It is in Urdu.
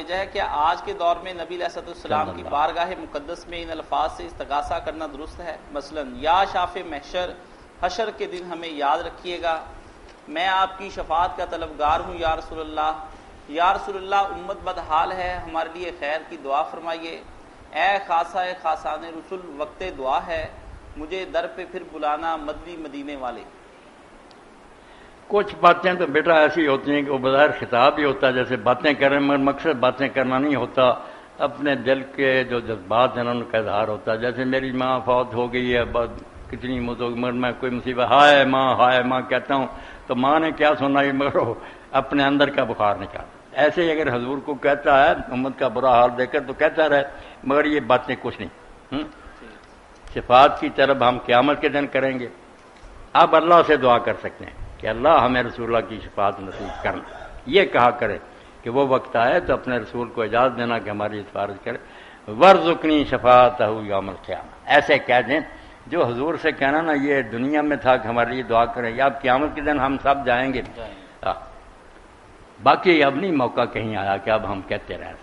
بھیجا ہے، کیا آج کے دور میں نبی علیہ السلام کی بارگاہ مقدس میں ان الفاظ سے استغاثہ کرنا درست ہے؟ مثلا یا شافع محشر، حشر کے دن ہمیں یاد رکھیے گا، میں آپ کی شفاعت کا طلبگار ہوں یا رسول اللہ، یا رسول اللہ امت بدحال ہے، ہمارے لیے خیر کی دعا فرمائیے، اے خاصہ خاصان رسول وقت دعا ہے، مجھے در پہ پھر بلانا مدنی مدینے والے۔ کچھ باتیں تو بیٹا ایسی ہوتی ہیں کہ وہ بظاہر خطاب ہی ہوتا ہے، جیسے باتیں کریں، مگر مقصد باتیں کرنا نہیں ہوتا، اپنے دل کے جو جذبات ہیں ان کا اظہار ہوتا ہے۔ جیسے میری ماں فوت ہو گئی ہے، کتنی مگر میں کوئی مصیبت ہائے ماں کہتا ہوں تو ماں نے کیا سنا یہ، مگر وہ اپنے اندر کا بخار نکالتا۔ ایسے ہی اگر حضور کو کہتا ہے امت کا برا حال دیکھ کر تو کہتا رہے، مگر یہ باتیں کچھ نہیں۔ صفات کی طرف ہم قیامت کے دن کریں گے۔ اب اللہ سے دعا کر سکتے ہیں کہ اللہ ہمیں رسول اللہ کی شفاعت نصیب کرنا، یہ کہا کرے کہ وہ وقت آئے تو اپنے رسول کو اجازت دینا کہ ہماری سفارش کرے، ورزقنی شفاعتہ یوم القیامہ، ایسے کہہ دیں جو حضور سے کہنا نا یہ دنیا میں تھا کہ ہمارے لیے دعا کریں، یا اب قیامت کے دن ہم سب جائیں گے، باقی اب نہیں موقع کہیں آیا کہ اب ہم کہتے رہیں۔